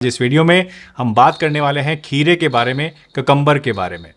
जिस वीडियो में हम बात करने वाले हैं खीरे के बारे में, ककम्बर के बारे में।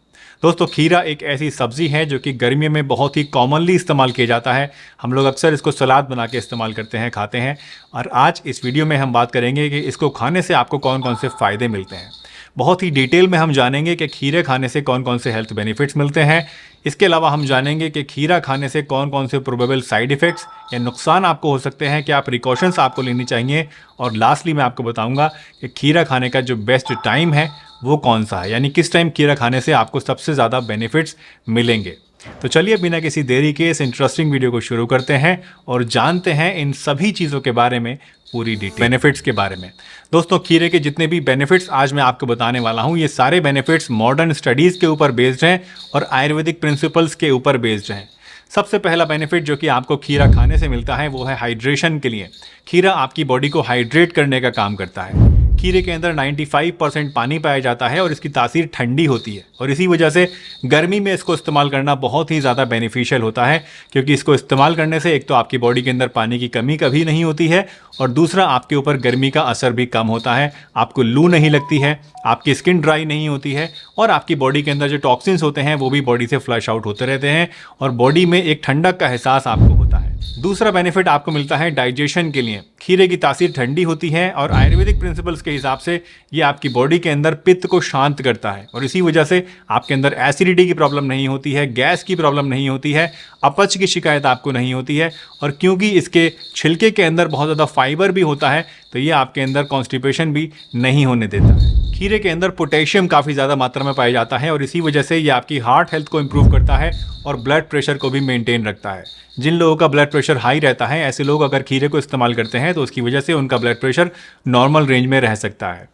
दोस्तों, खीरा एक ऐसी सब्जी है जो कि गर्मियों में बहुत ही कॉमनली इस्तेमाल किया जाता है। हम लोग अक्सर इसको सलाद बना के इस्तेमाल करते हैं, खाते हैं। और आज इस वीडियो में हम बात करेंगे कि इसको खाने से आपको कौन कौन से फ़ायदे मिलते हैं। बहुत ही डिटेल में हम जानेंगे कि खीरे खाने से कौन कौन से हेल्थ बेनिफिट्स मिलते हैं। इसके अलावा हम जानेंगे कि खीरा खाने से कौन कौन से प्रोबेबल साइड इफ़ेक्ट्स या नुकसान आपको हो सकते हैं, क्या प्रिकॉशंस आपको लेनी चाहिए। और लास्टली मैं आपको बताऊंगा कि खीरा खाने का जो बेस्ट टाइम है वो कौन सा है, यानी किस टाइम खीरा खाने से आपको सबसे ज़्यादा बेनिफिट्स मिलेंगे। तो चलिए बिना किसी देरी के इस इंटरेस्टिंग वीडियो को शुरू करते हैं और जानते हैं इन सभी चीज़ों के बारे में, पूरी डिटेल बेनिफिट्स के बारे में। दोस्तों, खीरे के जितने भी बेनिफिट्स आज मैं आपको बताने वाला हूँ, ये सारे बेनिफिट्स मॉडर्न स्टडीज़ के ऊपर बेस्ड हैं और आयुर्वेदिक प्रिंसिपल्स के ऊपर बेस्ड हैं। सबसे पहला बेनिफिट जो कि आपको खीरा खाने से मिलता है वो है हाइड्रेशन के लिए। खीरा आपकी बॉडी को हाइड्रेट करने का काम करता है। खीरे के अंदर 95% पानी पाया जाता है और इसकी तासीर ठंडी होती है और इसी वजह से गर्मी में इसको इस्तेमाल करना बहुत ही ज़्यादा बेनिफिशियल होता है, क्योंकि इसको इस्तेमाल करने से एक तो आपकी बॉडी के अंदर पानी की कमी कभी नहीं होती है और दूसरा आपके ऊपर गर्मी का असर भी कम होता है। आपको लू नहीं लगती है, आपकी स्किन ड्राई नहीं होती है और आपकी बॉडी के अंदर जो टॉक्सिन्स होते हैं वो भी बॉडी से फ्लश आउट होते रहते हैं और बॉडी में एक ठंडक का एहसास आपको होता है। दूसरा बेनिफिट आपको मिलता है डाइजेशन के लिए। खीरे की तासीर ठंडी होती है और आयुर्वेदिक प्रिंसिपल्स के हिसाब से ये आपकी बॉडी के अंदर पित्त को शांत करता है और इसी वजह से आपके अंदर एसिडिटी की प्रॉब्लम नहीं होती है, गैस की प्रॉब्लम नहीं होती है, अपच की शिकायत आपको नहीं होती है। और क्योंकि इसके छिलके के अंदर बहुत ज़्यादा फाइबर भी होता है तो ये आपके अंदर कॉन्स्टिपेशन भी नहीं होने देता है। खीरे के अंदर पोटेशियम काफ़ी ज़्यादा मात्रा में पाया जाता है और इसी वजह से ये आपकी हार्ट हेल्थ को इम्प्रूव करता है और ब्लड प्रेशर को भी मेंटेन रखता है। जिन लोगों का ब्लड प्रेशर हाई रहता है, ऐसे लोग अगर खीरे को इस्तेमाल करते हैं तो उसकी वजह से उनका ब्लड प्रेशर नॉर्मल रेंज में रह सकता है।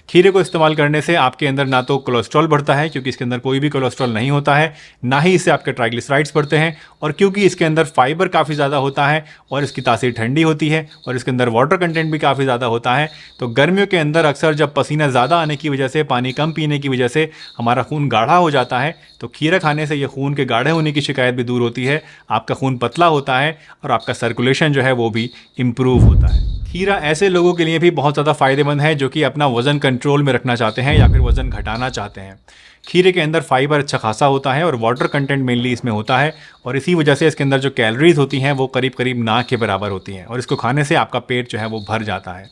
खीरे को इस्तेमाल करने से आपके अंदर ना तो कोलेस्ट्रॉल बढ़ता है, क्योंकि इसके अंदर कोई भी कोलेस्ट्रॉल नहीं होता है, ना ही इससे आपके ट्राइग्लिसराइड्स बढ़ते हैं। और क्योंकि इसके अंदर फाइबर काफ़ी ज़्यादा होता है और इसकी तासीर ठंडी होती है और इसके अंदर वाटर कंटेंट भी काफ़ी ज़्यादा होता है, तो गर्मियों के अंदर अक्सर जब पसीना ज़्यादा आने की वजह से, पानी कम पीने की वजह से हमारा खून गाढ़ा हो जाता है, तो खीरा खाने से ये खून के गाढ़े होने की शिकायत भी दूर होती है, आपका खून पतला होता है और आपका सर्कुलेशन जो है वो भी इम्प्रूव होता है। खीरा ऐसे लोगों के लिए भी बहुत ज़्यादा फ़ायदेमंद है जो कि अपना वज़न कंट्रोल में रखना चाहते हैं या फिर वज़न घटाना चाहते हैं। खीरे के अंदर फाइबर अच्छा खासा होता है और वाटर कंटेंट मेनली इसमें होता है और इसी वजह से इसके अंदर जो कैलोरीज होती हैं वो करीब करीब ना के बराबर होती हैं और इसको खाने से आपका पेट जो है वो भर जाता है।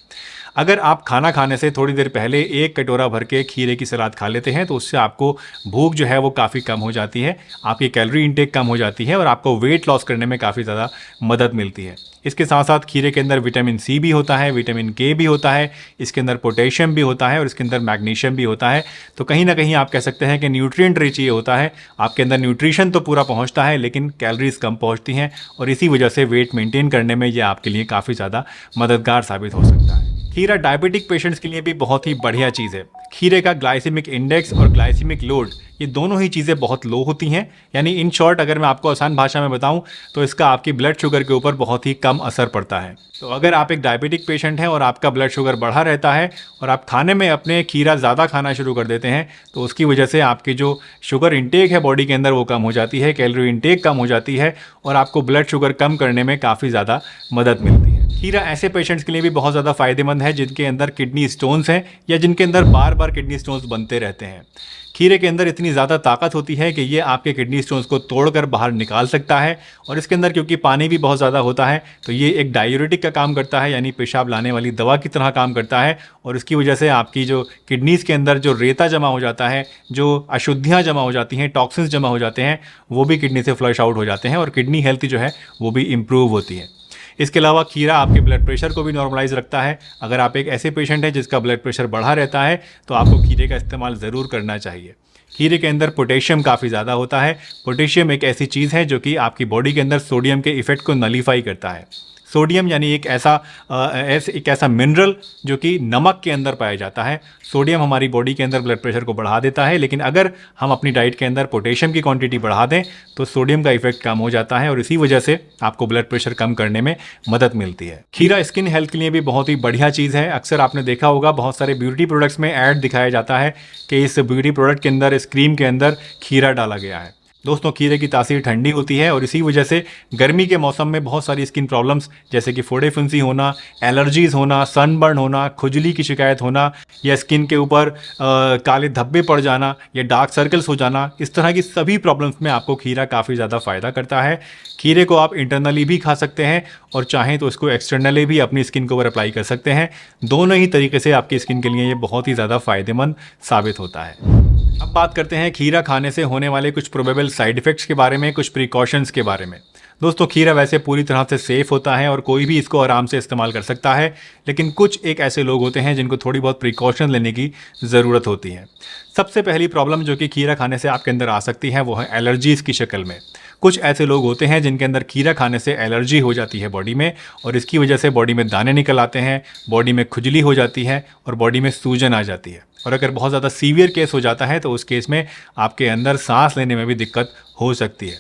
अगर आप खाना खाने से थोड़ी देर पहले एक कटोरा भर के खीरे की सलाद खा लेते हैं तो उससे आपको भूख जो है वो काफ़ी कम हो जाती है, आपकी कैलोरी इंटेक कम हो जाती है और आपको वेट लॉस करने में काफ़ी ज़्यादा मदद मिलती है। इसके साथ साथ खीरे के अंदर विटामिन सी भी होता है, विटामिन के भी होता है, इसके अंदर पोटेशियम भी होता है और इसके अंदर मैग्नीशियम भी होता है। तो कहीं ना कहीं आप कह सकते हैं कि न्यूट्रिएंट रिच ये होता है। आपके अंदर न्यूट्रिशन तो पूरा पहुंचता है लेकिन कैलोरीज कम पहुंचती हैं और इसी वजह से वेट मेंटेन करने में ये आपके लिए काफ़ी ज़्यादा मददगार साबित हो सकता है। खीरा डायबिटिक पेशेंट्स के लिए भी बहुत ही बढ़िया चीज़ है। खीरे का ग्लाइसेमिक इंडेक्स और ग्लाइसेमिक लोड ये दोनों ही चीज़ें बहुत लो होती हैं, यानी इन शॉर्ट अगर मैं आपको आसान भाषा में बताऊं तो इसका आपकी ब्लड शुगर के ऊपर बहुत ही कम असर पड़ता है। तो अगर आप एक डायबिटिक पेशेंट हैं और आपका ब्लड शुगर बढ़ा रहता है और आप खाने में अपने खीरा ज़्यादा खाना शुरू कर देते हैं तो उसकी वजह से आपकी जो शुगर इंटेक है बॉडी के अंदर वो कम हो जाती है, कैलोरी इंटेक कम हो जाती है और आपको ब्लड शुगर कम करने में काफ़ी ज़्यादा मदद मिलती है। खीरा ऐसे पेशेंट्स के लिए भी बहुत ज़्यादा फ़ायदेमंद है जिनके अंदर किडनी स्टोन्स हैं या जिनके अंदर बार बार किडनी स्टोन्स बनते रहते हैं। खीरे के अंदर इतनी ज़्यादा ताकत होती है कि ये आपके किडनी स्टोन्स को तोड़कर बाहर निकाल सकता है और इसके अंदर क्योंकि पानी भी बहुत ज़्यादा होता है तो ये एक डायूरेटिक का काम करता है, यानी पेशाब लाने वाली दवा की तरह काम करता है और इसकी वजह से आपकी जो किडनीज़ के अंदर जो रेता जमा हो जाता है, जो अशुद्धियाँ जमा हो जाती हैं, टॉक्सिन्स जमा हो जाते हैं, वो भी किडनी से फ्लश आउट हो जाते हैं और किडनी हेल्थ जो है वो भी इम्प्रूव होती है। इसके अलावा खीरा आपके ब्लड प्रेशर को भी नॉर्मलाइज रखता है। अगर आप एक ऐसे पेशेंट हैं जिसका ब्लड प्रेशर बढ़ा रहता है तो आपको खीरे का इस्तेमाल ज़रूर करना चाहिए। खीरे के अंदर पोटेशियम काफ़ी ज़्यादा होता है। पोटेशियम एक ऐसी चीज़ है जो कि आपकी बॉडी के अंदर सोडियम के इफ़ेक्ट को नलीफाई करता है। सोडियम यानी एक ऐसा मिनरल जो कि नमक के अंदर पाया जाता है। सोडियम हमारी बॉडी के अंदर ब्लड प्रेशर को बढ़ा देता है, लेकिन अगर हम अपनी डाइट के अंदर पोटेशियम की क्वांटिटी बढ़ा दें तो सोडियम का इफेक्ट कम हो जाता है और इसी वजह से आपको ब्लड प्रेशर कम करने में मदद मिलती है। खीरा स्किन हेल्थ के लिए भी बहुत ही बढ़िया चीज़ है। अक्सर आपने देखा होगा बहुत सारे ब्यूटी प्रोडक्ट्स में ऐड दिखाया जाता है कि इस ब्यूटी प्रोडक्ट के अंदर, इस क्रीम के अंदर खीरा डाला गया है। दोस्तों खीरे की तासीर ठंडी होती है और इसी वजह से गर्मी के मौसम में बहुत सारी स्किन प्रॉब्लम्स जैसे कि फोड़े फुंसी होना, एलर्जीज होना, सनबर्न होना, खुजली की शिकायत होना या स्किन के ऊपर काले धब्बे पड़ जाना या डार्क सर्कल्स हो जाना, इस तरह की सभी प्रॉब्लम्स में आपको खीरा काफ़ी ज़्यादा फ़ायदा करता है। खीरे को आप इंटरनली भी खा सकते हैं और चाहें तो इसको एक्सटर्नली भी अपनी स्किन के ऊपर अप्लाई कर सकते हैं। दोनों ही तरीके से आपकी स्किन के लिए ये बहुत ही ज़्यादा फ़ायदेमंद साबित होता है। अब बात करते हैं खीरा खाने से होने वाले कुछ प्रोबेबल साइड इफ़ेक्ट्स के बारे में, कुछ प्रिकॉशंस के बारे में। दोस्तों खीरा वैसे पूरी तरह से सेफ़ होता है और कोई भी इसको आराम से इस्तेमाल कर सकता है, लेकिन कुछ एक ऐसे लोग होते हैं जिनको थोड़ी बहुत प्रिकॉशन लेने की ज़रूरत होती है। सबसे पहली प्रॉब्लम जो कि खीरा खाने से आपके अंदर आ सकती है वो है एलर्जीज़ की शक्ल में। कुछ ऐसे लोग होते हैं जिनके अंदर खीरा खाने से एलर्जी हो जाती है बॉडी में और इसकी वजह से बॉडी में दाने निकल आते हैं, बॉडी में खुजली हो जाती है और बॉडी में सूजन आ जाती है। और अगर बहुत ज़्यादा सीवियर केस हो जाता है तो उस केस में आपके अंदर सांस लेने में भी दिक्कत हो सकती है।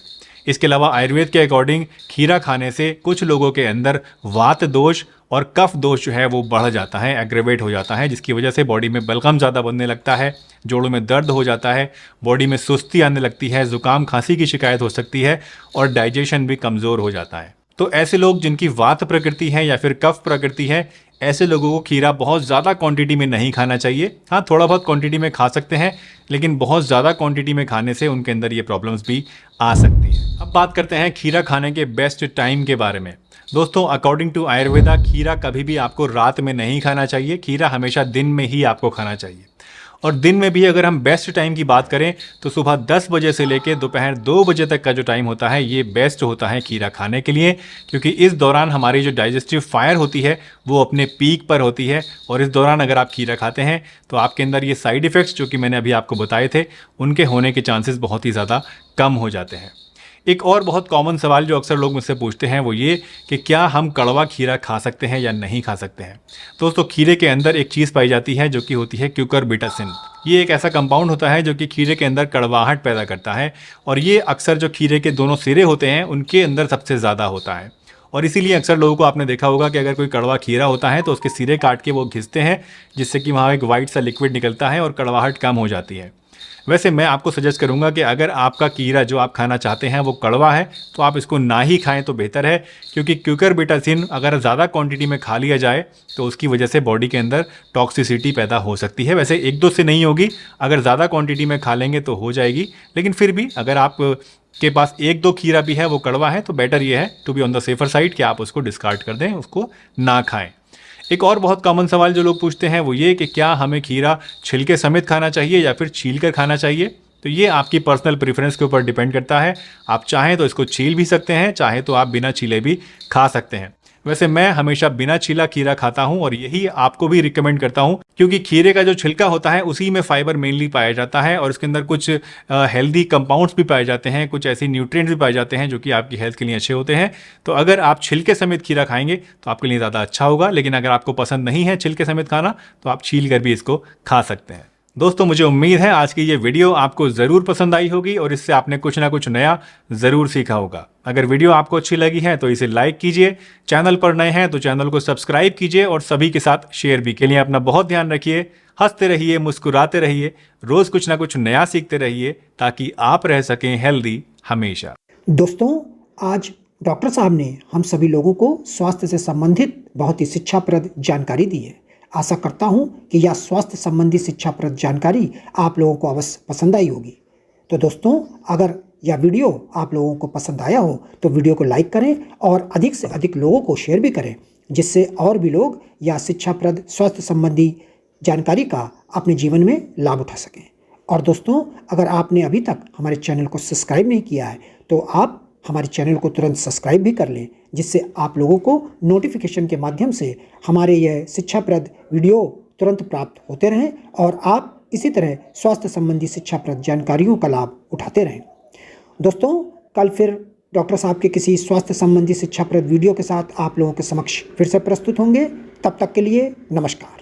इसके अलावा आयुर्वेद के अकॉर्डिंग खीरा खाने से कुछ लोगों के अंदर वात दोष और कफ दोष जो है वो बढ़ जाता है, एग्रेवेट हो जाता है, जिसकी वजह से बॉडी में बलगम ज़्यादा बनने लगता है, जोड़ों में दर्द हो जाता है, बॉडी में सुस्ती आने लगती है, ज़ुकाम खांसी की शिकायत हो सकती है और डाइजेशन भी कमज़ोर हो जाता है। तो ऐसे लोग जिनकी वात प्रकृति है या फिर कफ प्रकृति है, ऐसे लोगों को खीरा बहुत ज़्यादा क्वांटिटी में नहीं खाना चाहिए। हाँ, थोड़ा बहुत क्वांटिटी में खा सकते हैं, लेकिन बहुत ज़्यादा क्वांटिटी में खाने से उनके अंदर ये प्रॉब्लम्स भी आ सकती हैं। अब बात करते हैं खीरा खाने के बेस्ट टाइम के बारे में। दोस्तों अकॉर्डिंग टू आयुर्वेदा खीरा कभी भी आपको रात में नहीं खाना चाहिए, खीरा हमेशा दिन में ही आपको खाना चाहिए। और दिन में भी अगर हम बेस्ट टाइम की बात करें तो सुबह 10 बजे से लेकर दोपहर 2 बजे तक का जो टाइम होता है ये बेस्ट होता है खीरा खाने के लिए, क्योंकि इस दौरान हमारी जो डाइजेस्टिव फायर होती है वो अपने पीक पर होती है और इस दौरान अगर आप खीरा खाते हैं तो आपके अंदर ये साइड इफ़ेक्ट्स जो कि मैंने अभी आपको बताए थे उनके होने के चांसेस बहुत ही ज़्यादा कम हो जाते हैं। एक और बहुत कॉमन सवाल जो अक्सर लोग मुझसे पूछते हैं वो ये कि क्या हम कड़वा खीरा खा सकते हैं या नहीं खा सकते हैं। दोस्तों खीरे के अंदर एक चीज़ पाई जाती है जो कि होती है क्यूकरबिटासिन। ये एक ऐसा कंपाउंड होता है जो कि खीरे के अंदर कड़वाहट पैदा करता है और ये अक्सर जो खीरे के दोनों सिरे होते हैं उनके अंदर सबसे ज़्यादा होता है। और इसीलिए अक्सर लोगों को आपने देखा होगा कि अगर कोई कड़वा खीरा होता है तो उसके सिरे काट के वो घिसते हैं, जिससे कि वहाँ एक वाइट सा लिक्विड निकलता है और कड़वाहट कम हो जाती है। वैसे मैं आपको सजेस्ट करूंगा कि अगर आपका खीरा जो आप खाना चाहते हैं वो कड़वा है तो आप इसको ना ही खाएं तो बेहतर है, क्योंकि क्यूकरबिटासिन अगर ज़्यादा क्वांटिटी में खा लिया जाए तो उसकी वजह से बॉडी के अंदर टॉक्सिसिटी पैदा हो सकती है। वैसे 1-2 से नहीं होगी, अगर ज़्यादा क्वांटिटी में खा लेंगे तो हो जाएगी, लेकिन फिर भी अगर आप के पास 1-2 खीरा भी है वो कड़वा है तो बेटर ये है to be on the safer side कि आप उसको डिस्कार्ड कर दें, उसको ना खाएं। एक और बहुत कॉमन सवाल जो लोग पूछते हैं वो ये कि क्या हमें खीरा छिलके समेत खाना चाहिए या फिर छील कर खाना चाहिए। तो ये आपकी पर्सनल प्रेफरेंस के ऊपर डिपेंड करता है। आप चाहें तो इसको छील भी सकते हैं, चाहे तो आप बिना छीले भी खा सकते हैं। वैसे मैं हमेशा बिना छीला खीरा खाता हूं और यही आपको भी रिकमेंड करता हूं, क्योंकि खीरे का जो छिलका होता है उसी में फाइबर मेनली पाया जाता है और इसके अंदर कुछ हेल्दी कंपाउंड्स भी पाए जाते हैं, कुछ ऐसी न्यूट्रिएंट्स भी पाए जाते हैं जो कि आपकी हेल्थ के लिए अच्छे होते हैं। तो अगर आप छिलके समेत खीरा खाएंगे तो आपके लिए ज़्यादा अच्छा होगा, लेकिन अगर आपको पसंद नहीं है छिलके समेत खाना तो आप छील कर भी इसको खा सकते हैं। दोस्तों मुझे उम्मीद है आज की ये वीडियो आपको ज़रूर पसंद आई होगी और इससे आपने कुछ ना कुछ नया ज़रूर सीखा होगा। अगर वीडियो आपको अच्छी लगी है तो इसे लाइक कीजिए, चैनल पर नए हैं तो चैनल को सब्सक्राइब कीजिए और सभी के साथ शेयर भी। के लिए अपना बहुत ध्यान रखिए, हंसते रहिए, मुस्कुराते रहिए, रोज़ कुछ ना कुछ नया सीखते रहिए ताकि आप रह सकें हेल्दी हमेशा। दोस्तों आज डॉक्टर साहब ने हम सभी लोगों को स्वास्थ्य से संबंधित बहुत ही शिक्षाप्रद जानकारी दी है। आशा करता हूं कि यह स्वास्थ्य संबंधी शिक्षाप्रद जानकारी आप लोगों को अवश्य पसंद आई होगी। तो दोस्तों अगर यह वीडियो आप लोगों को पसंद आया हो तो वीडियो को लाइक करें और अधिक से अधिक लोगों को शेयर भी करें, जिससे और भी लोग यह शिक्षाप्रद स्वास्थ्य संबंधी जानकारी का अपने जीवन में लाभ उठा सकें। और दोस्तों अगर आपने अभी तक हमारे चैनल को सब्सक्राइब नहीं किया है तो आप हमारे चैनल को तुरंत सब्सक्राइब भी कर लें, जिससे आप लोगों को नोटिफिकेशन के माध्यम से हमारे यह शिक्षाप्रद वीडियो तुरंत प्राप्त होते रहें और आप इसी तरह स्वास्थ्य संबंधी शिक्षाप्रद जानकारियों का लाभ उठाते रहें। दोस्तों कल फिर डॉक्टर साहब के किसी स्वास्थ्य संबंधी शिक्षाप्रद वीडियो के साथ आप लोगों के समक्ष फिर से प्रस्तुत होंगे। तब तक के लिए नमस्कार।